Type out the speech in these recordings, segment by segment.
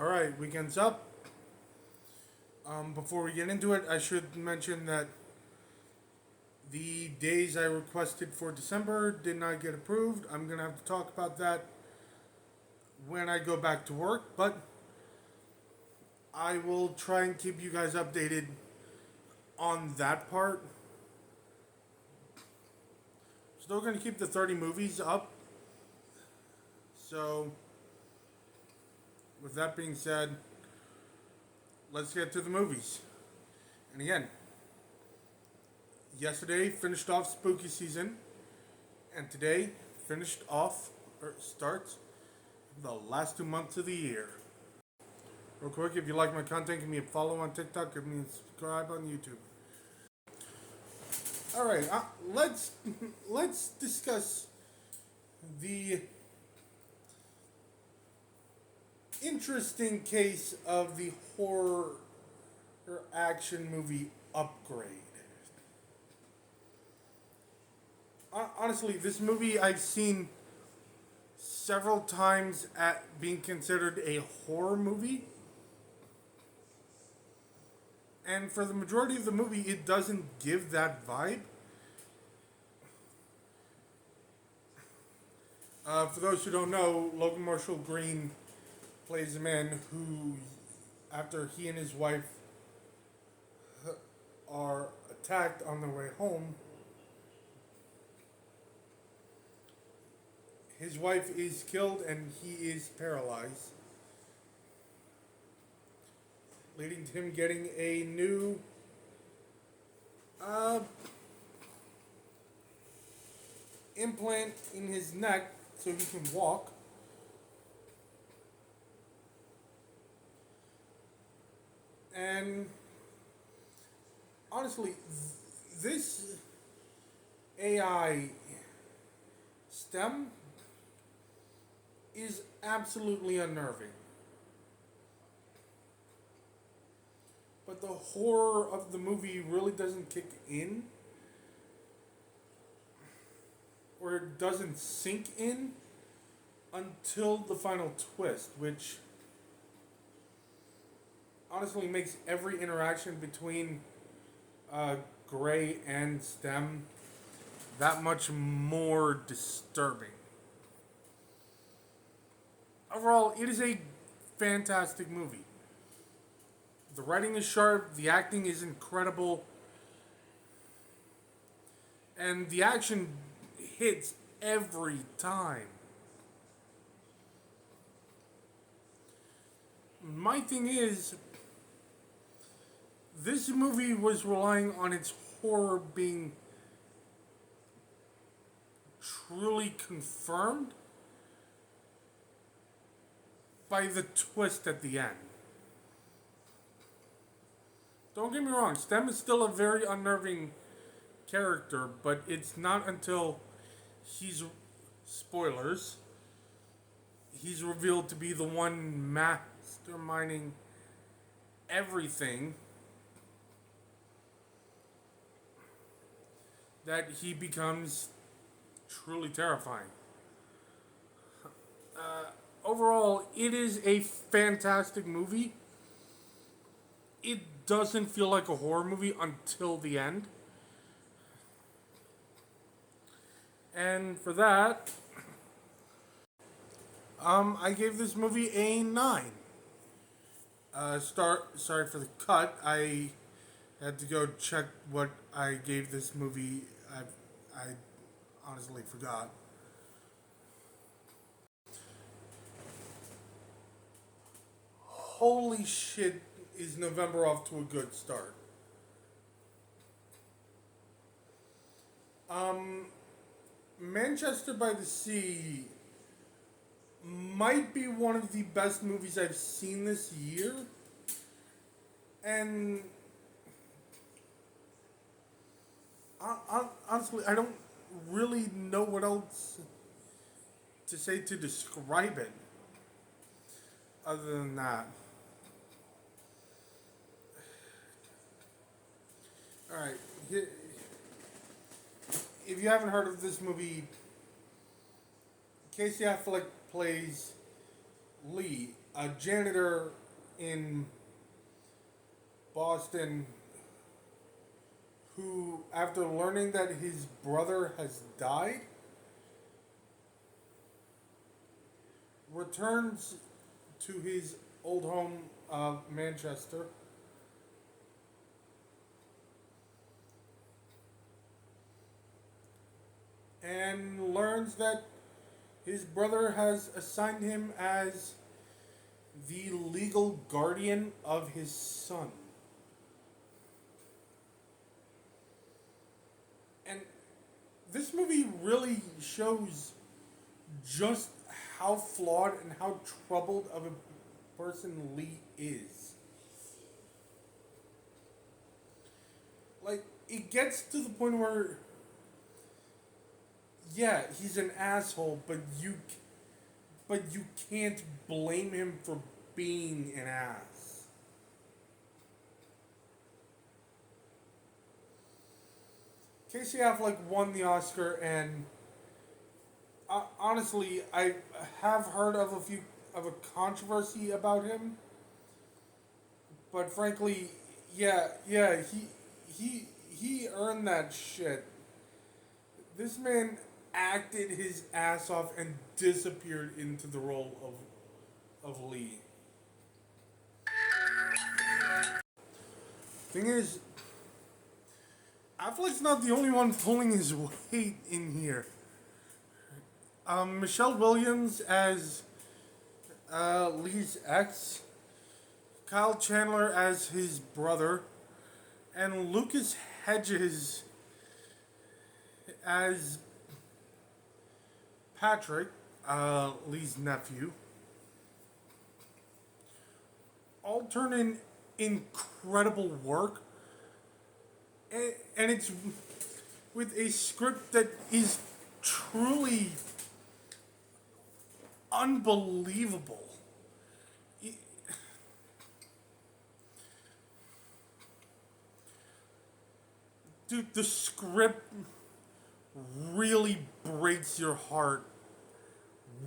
Alright, weekend's up. Before we get into it, I should mention that the days I requested for December did not get approved. I'm going to have to talk about that when I go back to work, but I will try and keep you guys updated on that part. Still going to keep the 30 movies up. So, with that being said, let's get to the movies. And again, yesterday finished off spooky season, and today starts the last 2 months of the year. Real quick, if you like my content, give me a follow on TikTok, give me a subscribe on YouTube. All right, let's discuss the interesting case of the horror action movie Upgrade. Honestly, this movie I've seen several times at being considered a horror movie. And for the majority of the movie, it doesn't give that vibe. For those who don't know, Logan Marshall Green plays a man who, after he and his wife are attacked on their way home, his wife is killed and he is paralyzed, leading to him getting a new implant in his neck so he can walk. And honestly, this AI STEM is absolutely unnerving. But the horror of the movie really doesn't kick in, or it doesn't sink in until the final twist, which honestly makes every interaction between Gray and STEM that much more disturbing. Overall, it is a fantastic movie. The writing is sharp, the acting is incredible, and the action hits every time. My thing is, this movie was relying on its horror being truly confirmed by the twist at the end. Don't get me wrong, Stem is still a very unnerving character, but it's not until spoilers, he's revealed to be the one masterminding everything that he becomes truly terrifying. Overall, it is a fantastic movie. It doesn't feel like a horror movie until the end. And for that, I gave this movie a 9. Sorry for the cut. I had to go check what I gave this movie. I honestly forgot. Holy shit, is November off to a good start. Manchester by the Sea might be one of the best movies I've seen this year. And honestly, I don't really know what else to say to describe it other than that. Alright, if you haven't heard of this movie, Casey Affleck plays Lee, a janitor in Boston who, after learning that his brother has died, returns to his old home of Manchester and learns that his brother has assigned him as the legal guardian of his son. And this movie really shows just how flawed and how troubled of a person Lee is. Like, it gets to the point where, yeah, he's an asshole, but you can't blame him for being an ass. Casey Affleck won the Oscar, and honestly, I have heard of a controversy about him, but frankly, yeah, he earned that shit. This man acted his ass off and disappeared into the role of Lee. Thing is, Affleck's not the only one pulling his weight in here. Michelle Williams as Lee's ex, Kyle Chandler as his brother, and Lucas Hedges as Patrick, Lee's nephew, all turn in incredible work, and it's with a script that is truly unbelievable. Dude, the script really breaks your heart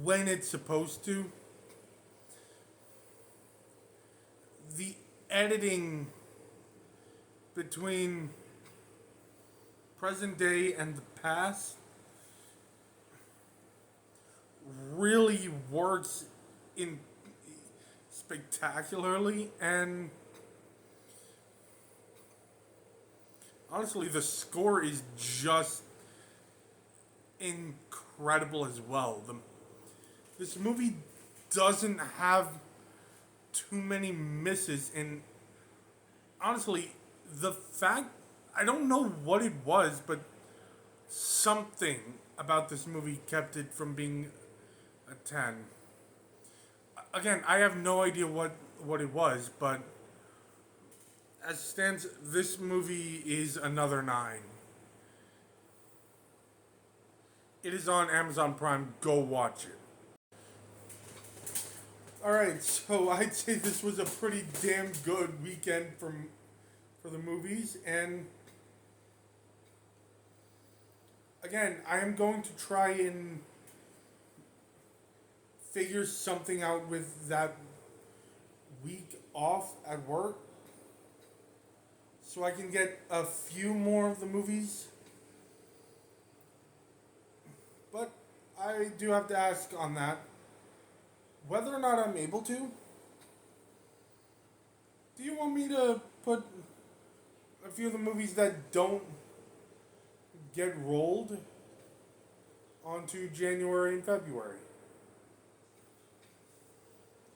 when it's supposed to. The editing between present day and the past really works in spectacularly, and honestly, the score is just incredible as well. This movie doesn't have too many misses, and honestly, the fact, I don't know what it was, but something about this movie kept it from being a 10. Again, I have no idea what it was, but as it stands, this movie is another 9. It is on Amazon Prime. Go watch it. Alright, so I'd say this was a pretty damn good weekend for the movies, and again, I am going to try and figure something out with that week off at work so I can get a few more of the movies. But I do have to ask on that, whether or not I'm able to, do you want me to put a few of the movies that don't get rolled onto January and February?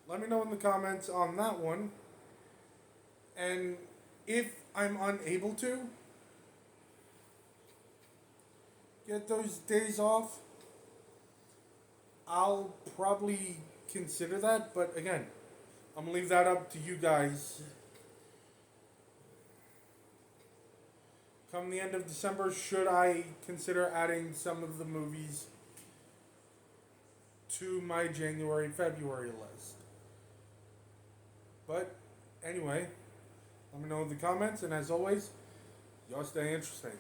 Let me know in the comments on that one. And if I'm unable to get those days off, I'll probably consider that. But again, I'm going to leave that up to you guys. Come the end of December, should I consider adding some of the movies to my January, February list? But anyway, let me know in the comments, and as always, y'all stay interesting.